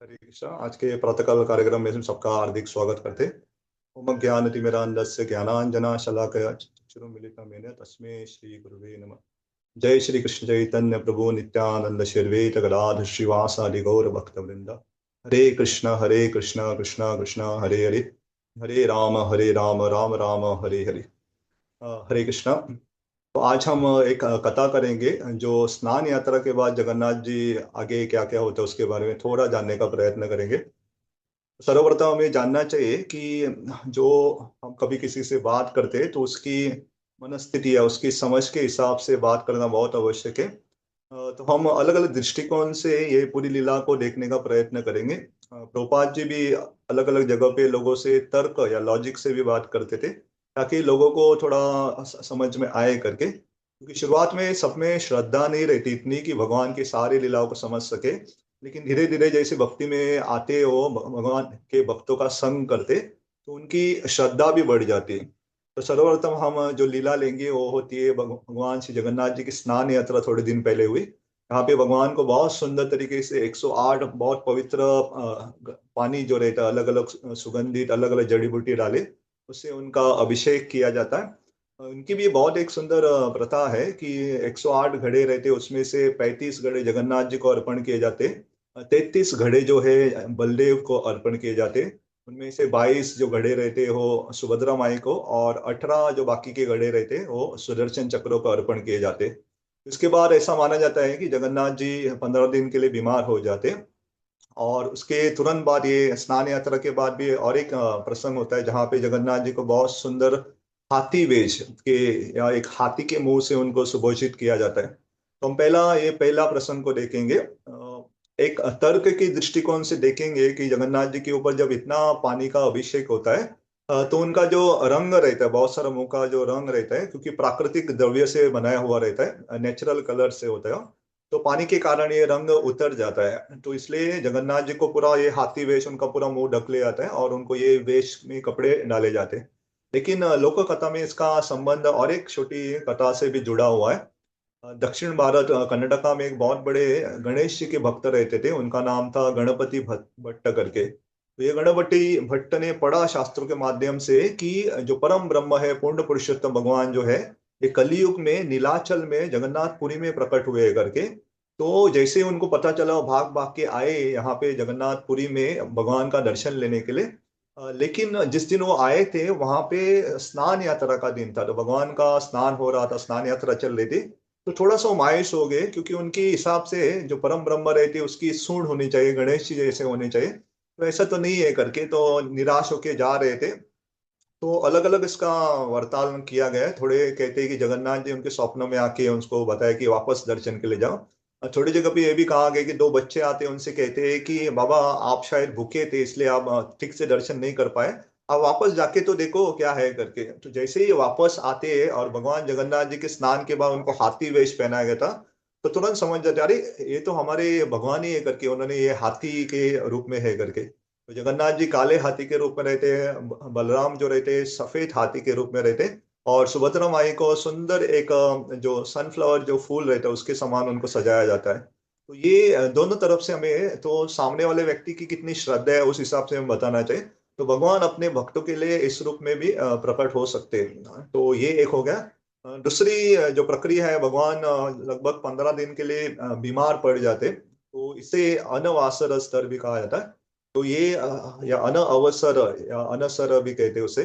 हरे कृष्णा। आज के प्रातःकाल कार्यक्रम में सबका हार्दिक स्वागत करते। ओम ज्ञानतिमिरान्धस्य ज्ञानांजना शलाकया चक्षुरुन्मीलितं येन तस्मै श्री गुरुवे नमः। जय श्री कृष्ण चैतन्य प्रभु नित्यानंद श्री अद्वैत गदाधर श्रीवासादि गौर भक्तवृंद। हरे कृष्ण कृष्ण कृष्ण हरे हरे, हरे राम राम राम हरे हरे। हरे कृष्णा। तो आज हम एक कथा करेंगे जो स्नान यात्रा के बाद जगन्नाथ जी आगे क्या क्या होता है उसके बारे में थोड़ा जानने का प्रयत्न करेंगे। सर्वप्रथम हमें जानना चाहिए कि जो हम कभी किसी से बात करते हैं तो उसकी मनस्थिति या उसकी समझ के हिसाब से बात करना बहुत आवश्यक है। तो हम अलग अलग दृष्टिकोण से ये पूरी लीला को देखने का प्रयत्न करेंगे। प्रभुपाद जी भी अलग अलग जगह पे लोगों से तर्क या लॉजिक से भी बात करते थे ताकि लोगों को थोड़ा समझ में आए करके, क्योंकि शुरुआत में सब में श्रद्धा नहीं रहती इतनी कि भगवान की सारी लीलाओं को समझ सके। लेकिन धीरे धीरे जैसे भक्ति में आते हो, भगवान के भक्तों का संग करते, तो उनकी श्रद्धा भी बढ़ जाती है। तो सर्वप्रथम हम जो लीला लेंगे वो होती है भगवान श्री जगन्नाथ जी की स्नान यात्रा थोड़े दिन पहले हुई। यहाँ पे भगवान को बहुत सुंदर तरीके से 108 बहुत पवित्र पानी जो रहता है, अलग अलग सुगंधित अलग अलग जड़ी बूटी डाले उससे उनका अभिषेक किया जाता है। उनकी भी बहुत एक सुंदर प्रथा है कि 108 घड़े रहते, उसमें से 35 घड़े जगन्नाथ जी को अर्पण किए जाते, 33 घड़े जो है बलदेव को अर्पण किए जाते, उनमें से 22 जो घड़े रहते हो सुभद्रा माई को, और 18 जो बाकी के घड़े रहते वो सुदर्शन चक्रों को अर्पण किए जाते। इसके बाद ऐसा माना जाता है कि जगन्नाथ जी 15 दिन के लिए बीमार हो जाते, और उसके तुरंत बाद ये स्नान यात्रा के बाद भी और एक प्रसंग होता है जहाँ पे जगन्नाथ जी को बहुत सुंदर हाथी वेश के या एक हाथी के मुंह से उनको सुभूषित किया जाता है। तो हम पहला प्रसंग को देखेंगे। एक तर्क की दृष्टिकोण से देखेंगे कि जगन्नाथ जी के ऊपर जब इतना पानी का अभिषेक होता है, तो उनका जो रंग रहता है, बहुत सारा मुंह का जो रंग रहता है, क्योंकि प्राकृतिक द्रव्य से बनाया हुआ रहता है, नेचुरल कलर से होता है, तो पानी के कारण ये रंग उतर जाता है। तो इसलिए जगन्नाथ जी को पूरा ये हाथी वेश उनका पूरा मुंह ढक लिया जाता है और उनको ये वेश में कपड़े डाले जाते हैं। लेकिन लोक कथा में इसका संबंध और एक छोटी कथा से भी जुड़ा हुआ है। दक्षिण भारत कर्नाटका में एक बहुत बड़े गणेश जी के भक्त रहते थे, उनका नाम था गणपति भट्ट करके। तो ये गणपति भट्ट ने पढ़ा शास्त्रों के माध्यम से कि जो परम ब्रह्म है, पूर्ण पुरुषोत्तम भगवान जो है, ये कलयुग में नीलाचल में जगन्नाथपुरी में प्रकट हुए करके। तो जैसे उनको पता चला, वो भाग भाग के आए यहाँ पे जगन्नाथपुरी में भगवान का दर्शन लेने के लिए। लेकिन जिस दिन वो आए थे वहां पे स्नान यात्रा का दिन था, तो भगवान का स्नान हो रहा था, स्नान यात्रा चल रही थी। तो थोड़ा सा वो मायूस हो गए, क्योंकि उनके हिसाब से जो परम ब्रह्म रहती उसकी सूंड होनी चाहिए, गणेश जी जैसे होने चाहिए, तो ऐसा तो नहीं है करके तो निराश होके जा रहे थे। तो अलग अलग इसका वर्तान किया गया है। थोड़े कहते हैं कि जगन्नाथ जी उनके स्वप्नों में आके उनको बताया कि वापस दर्शन के लिए जाओ। और थोड़ी जगह पे ये भी कहा गया कि दो बच्चे आते हैं, उनसे कहते हैं कि बाबा आप शायद भूखे थे इसलिए आप ठीक से दर्शन नहीं कर पाए, आप वापस जाके तो देखो क्या है करके। तो जैसे ही वापस आते हैं और भगवान जगन्नाथ जी के स्नान के बाद उनको हाथी वेश पहनाया गया था, तो तुरंत समझ जाते अरे ये तो हमारे भगवान ही है करके, उन्होंने ये हाथी के रूप में है करके। तो जगन्नाथ जी काले हाथी के रूप में रहते हैं, बलराम जो रहते हैं सफेद हाथी के रूप में रहते हैं, और सुभद्रा माई को सुंदर एक जो सनफ्लावर जो फूल रहता है उसके समान उनको सजाया जाता है। तो ये दोनों तरफ से हमें तो सामने वाले व्यक्ति की कितनी श्रद्धा है उस हिसाब से हमें बताना चाहिए। तो भगवान अपने भक्तों के लिए इस रूप में भी प्रकट हो सकते हैं। तो ये एक हो गया। दूसरी जो प्रक्रिया है, भगवान लगभग 15 दिन के लिए बीमार पड़ जाते, तो इसे अनवासर स्तर भी कहा जाता है। तो ये या अन अवसर या अनसर भी कहते हैं उसे।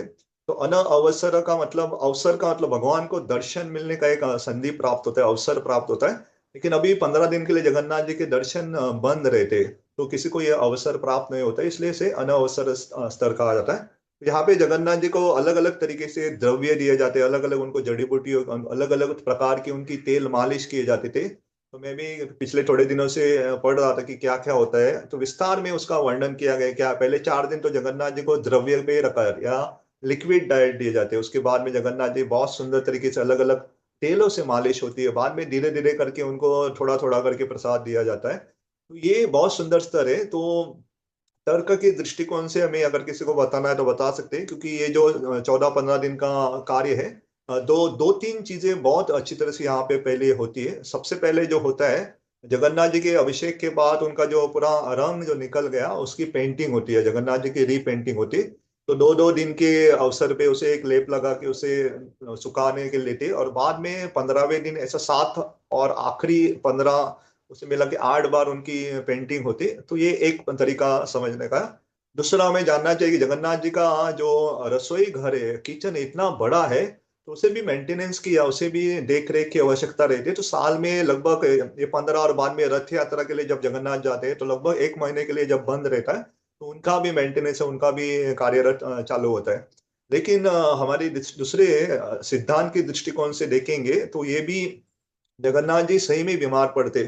तो अन अवसर का मतलब, अवसर का मतलब भगवान को दर्शन मिलने का एक संधि प्राप्त होता है, अवसर प्राप्त होता है। लेकिन अभी 15 दिन के लिए जगन्नाथ जी के दर्शन बंद रहते, तो किसी को यह अवसर प्राप्त नहीं होता, इसलिए इसे अनअवसर स्तर कहा जाता है। यहाँ पे जगन्नाथ जी को अलग अलग तरीके से द्रव्य दिए जाते हैं, अलग अलग उनको जड़ी बूटी, अलग अलग प्रकार की उनकी तेल मालिश किए जाते थे। तो मैं भी पिछले थोड़े दिनों से पढ़ रहा था कि क्या क्या होता है, तो विस्तार में उसका वर्णन किया गया। क्या पहले 4 दिन तो जगन्नाथ जी को द्रव्य पे रखा या लिक्विड डाइट दिए जाते हैं, उसके बाद में जगन्नाथ जी बहुत सुंदर तरीके से अलग अलग तेलों से मालिश होती है, बाद में धीरे धीरे करके उनको थोड़ा थोड़ा करके प्रसाद दिया जाता है। तो ये बहुत सुंदर स्तर है। तो तर्क के दृष्टिकोण से हमें अगर किसी को बताना है तो बता सकते हैं, क्योंकि ये जो 14-15 दिन का कार्य है, दो दो तीन चीजें बहुत अच्छी तरह से यहाँ पे पहले होती है। सबसे पहले जो होता है, जगन्नाथ जी के अभिषेक के बाद उनका जो पूरा रंग जो निकल गया उसकी पेंटिंग होती है, जगन्नाथ जी की रीपेंटिंग होती है। तो दो दो दिन के अवसर पे उसे एक लेप लगा के उसे सुखाने के लेते, और बाद में 15वें दिन ऐसा 7 और आखिरी 15, उसे मिला के 8 बार उनकी पेंटिंग होती। तो ये एक तरीका समझने का। दूसरा हमें जानना चाहिए कि जगन्नाथ जी का जो रसोई घर है, किचन इतना बड़ा है, तो उसे भी मेंटेनेंस की या उसे भी देख रेख की आवश्यकता रहती है। तो साल में लगभग ये 15, और बाद में रथ यात्रा के लिए जब जगन्नाथ जाते हैं तो लगभग 1 महीने के लिए जब बंद रहता है, तो उनका भी मेंटेनेंस है, उनका भी कार्यरत चालू होता है। लेकिन हमारी दूसरे सिद्धांत के दृष्टिकोण से देखेंगे तो ये भी जगन्नाथ जी सही में बीमार पड़ते।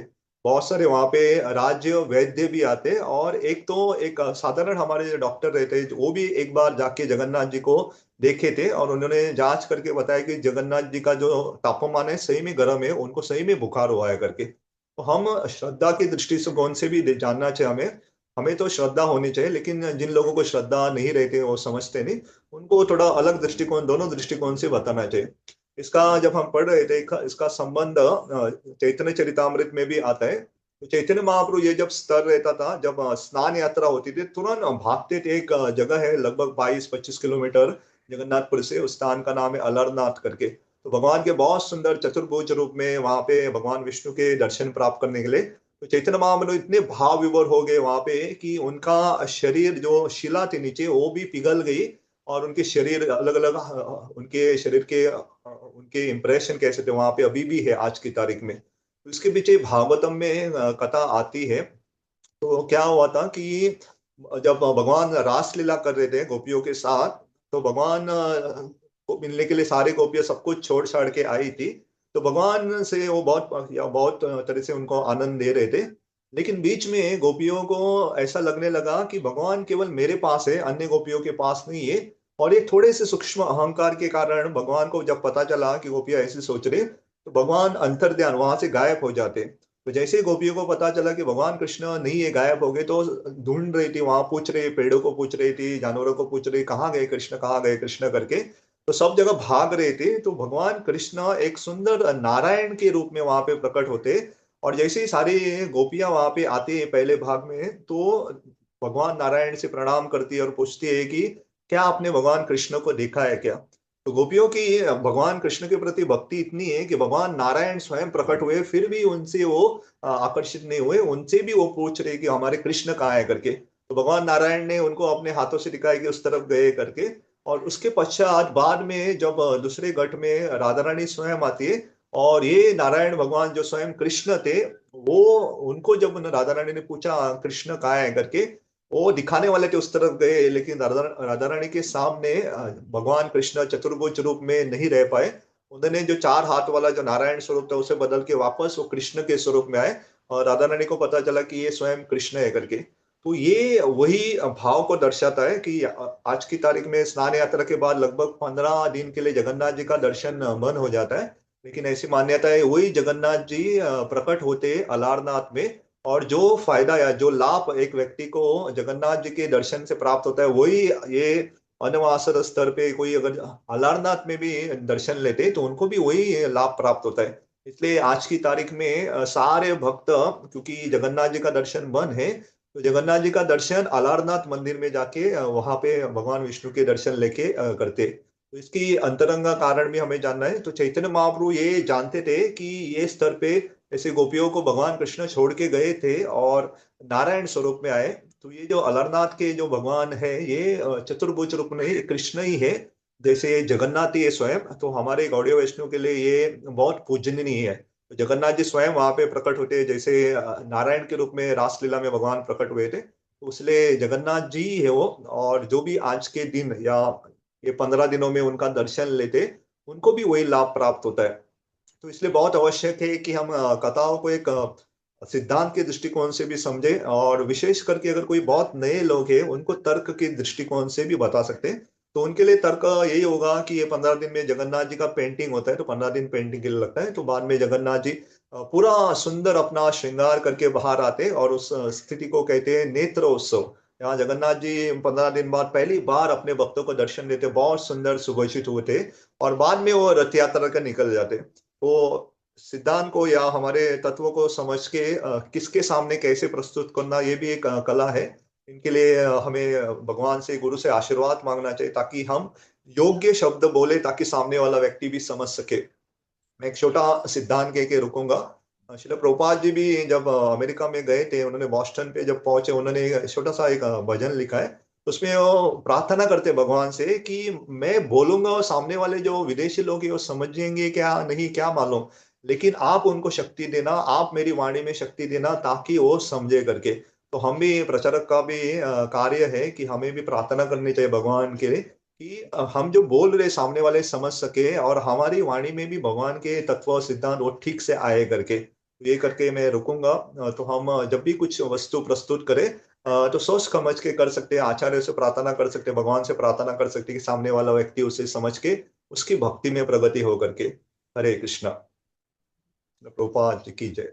बहुत सारे वहां पे राज्य वैद्य भी आते, और एक तो एक साधारण हमारे जो डॉक्टर रहते हैं वो भी एक बार जाके जगन्नाथ जी को देखे थे, और उन्होंने जांच करके बताया कि जगन्नाथ जी का जो तापमान है सही में गर्म है, उनको सही में बुखार हुआ है करके। तो हम श्रद्धा की दृष्टिकोण से भी जानना चाहिए हमें। हमें तो श्रद्धा होनी चाहिए, लेकिन जिन लोगों को श्रद्धा नहीं रहती वो समझते नहीं, उनको थोड़ा अलग दृष्टिकोण, दोनों दृष्टिकोण से बताना चाहिए। इसका जब हम पढ़ रहे थे, इसका संबंध चैतन्य चरितामृत में भी आता है। तो चैतन्य महाप्रभु ये जब स्तर रहता था, जब स्नान यात्रा होती थी, तुरंत भागते थे। एक जगह है लगभग 22-25 किलोमीटर जगन्नाथपुर से, उस स्थान का नाम है अलरनाथ करके। तो भगवान के बहुत सुंदर चतुर्भुज रूप में वहां पे भगवान विष्णु के दर्शन प्राप्त करने के लिए, तो चैतन्य महाप्रभु इतने भाव विभोर हो गए वहां पे कि उनका शरीर जो शिला थी नीचे वो भी पिघल गई, और उनके शरीर अलग अलग, उनके शरीर के उनके इम्प्रेशन कैसे थे वहां पे अभी भी है आज की तारीख में। तो इसके पीछे भागवतम में कथा आती है। तो क्या हुआ था कि जब भगवान रास लीला कर रहे थे गोपियों के साथ, तो भगवान को मिलने के लिए सारे गोपियां सब कुछ छोड़ छाड़ के आई थी। तो भगवान से वो बहुत तरह से उनको आनंद दे रहे थे। लेकिन बीच में गोपियों को ऐसा लगने लगा कि भगवान केवल मेरे पास है, अन्य गोपियों के पास नहीं है। और एक थोड़े से सूक्ष्म अहंकार के कारण भगवान को जब पता चला कि गोपियां ऐसे सोच रहे, तो भगवान अंतर्ध्यान वहां से गायब हो जाते। तो जैसे ही गोपियों को पता चला कि भगवान कृष्ण नहीं है, गायब हो गए, तो ढूंढ रही थी, वहां पूछ रही, पेड़ों को पूछ रही थी, जानवरों को पूछ रही, कहाँ गए कृष्ण, कहाँ गए कृष्ण करके। तो सब जगह भाग रहे थे। तो भगवान कृष्ण एक सुंदर नारायण के रूप में वहां पे प्रकट होते। और जैसे ही सारी गोपियां वहां पे आती है पहले भाग में, तो भगवान नारायण से प्रणाम करती है और पूछती है कि क्या आपने भगवान कृष्ण को देखा है क्या। तो गोपियों की भगवान कृष्ण के प्रति भक्ति इतनी है कि भगवान नारायण स्वयं प्रकट हुए फिर भी उनसे वो आकर्षित नहीं हुए, उनसे भी वो पूछ रहे कि हमारे कृष्ण कहाँ है करके। तो भगवान नारायण ने उनको अपने हाथों से दिखाया कि उस तरफ गए करके। और उसके पश्चात बाद में जब दूसरे घट में राधा रानी स्वयं आती है, और ये नारायण भगवान जो स्वयं कृष्ण थे, वो उनको जब राधा रानी ने पूछा कृष्ण कहाँ है करके, वो दिखाने वाले थे उस तरफ गए, लेकिन राधा रानी के सामने भगवान कृष्ण चतुर्भुज रूप में नहीं रह पाए। उन्होंने जो 4 हाथ वाला जो नारायण स्वरूप था उसे बदल के वापस वो कृष्ण के स्वरूप में आए, और राधा रानी को पता चला कि ये स्वयं कृष्ण है करके। तो ये वही भाव को दर्शाता है कि आज की तारीख में स्नान यात्रा के बाद लगभग 15 दिन के लिए जगन्नाथ जी का दर्शन बंद हो जाता है। लेकिन ऐसी मान्यता है वही जगन्नाथ जी प्रकट होते अलारनाथ में। और जो फायदा या जो लाभ एक व्यक्ति को जगन्नाथ जी के दर्शन से प्राप्त होता है, वही ये अनवासर स्तर पे कोई अगर अलारनाथ में भी दर्शन लेते तो उनको भी वही लाभ प्राप्त होता है। इसलिए आज की तारीख में सारे भक्त, क्योंकि जगन्नाथ जी का दर्शन बंद है, तो जगन्नाथ जी का दर्शन अलारनाथ मंदिर में जाके वहां पे भगवान विष्णु के दर्शन लेके करते। तो इसकी अंतरंगा कारण भी हमें जानना है। तो चैतन्य महाप्रभु ये जानते थे कि ये स्तर पे ऐसे गोपियों को भगवान कृष्ण छोड़ के गए थे और नारायण स्वरूप में आए। तो ये जो अलारनाथ के जो भगवान है, ये चतुर्भुज रूप में ही कृष्ण ही है। जैसे जगन्नाथ ही है स्वयं, तो हमारे गौड़ीय वैष्णव के लिए ये बहुत पूजनीय है। तो जगन्नाथ जी स्वयं वहां पे प्रकट होते हैं, जैसे नारायण के रूप में रासलीला में भगवान प्रकट हुए थे, तो इसलिए जगन्नाथ जी है वो। और जो भी आज के दिन या ये 15 दिनों में उनका दर्शन लेते, उनको भी वही लाभ प्राप्त होता है। तो इसलिए बहुत आवश्यक है कि हम कथाओं को एक सिद्धांत के दृष्टिकोण से भी समझे, और विशेष करके अगर कोई बहुत नए लोग हैं उनको तर्क के दृष्टिकोण से भी बता सकते हैं। तो उनके लिए तर्क यही होगा कि ये 15 दिन में जगन्नाथ जी का पेंटिंग होता है, तो 15 दिन पेंटिंग के लिए लगता है। तो बाद में जगन्नाथ जी पूरा सुंदर अपना श्रृंगार करके बाहर आते, और उस स्थिति को कहते हैं नेत्रोत्सव। यहाँ जगन्नाथ जी 15 दिन बाद पहली बार अपने भक्तों को दर्शन देते, बहुत सुंदर सुघोषित हुए थे। और बाद में वो रथ यात्रा कर निकल जाते। तो सिद्धांत को या हमारे तत्वों को समझ के किसके सामने कैसे प्रस्तुत करना, ये भी एक कला है। इनके लिए हमें भगवान से, गुरु से आशीर्वाद मांगना चाहिए ताकि हम योग्य शब्द बोले, ताकि सामने वाला व्यक्ति भी समझ सके। मैं एक छोटा सिद्धांत कह के रुकूंगा। श्रील प्रभुपाद जी भी जब अमेरिका में गए थे, उन्होंने बॉस्टन पे जब पहुंचे, उन्होंने एक छोटा सा एक भजन लिखा है। उसमें वो प्रार्थना करते भगवान से कि मैं बोलूंगा और सामने वाले जो विदेशी लोग हैं वो समझेंगे क्या नहीं क्या मालूम, लेकिन आप उनको शक्ति देना, आप मेरी वाणी में शक्ति देना ताकि वो समझे करके। तो हम भी प्रचारक का भी कार्य है कि हमें भी प्रार्थना करनी चाहिए भगवान के कि हम जो बोल रहे सामने वाले समझ सके और हमारी वाणी में भी भगवान के तत्व और सिद्धांत वो ठीक से आए करके। ये करके मैं रुकूंगा। तो हम जब भी कुछ वस्तु प्रस्तुत करें तो सोच समझ के कर सकते हैं, आचार्य से प्रार्थना कर सकते हैं, भगवान से प्रार्थना कर सकते हैं कि सामने वाला व्यक्ति उसे समझ के उसकी भक्ति में प्रगति हो करके। हरे कृष्णा। प्रभुपाद जी की जय।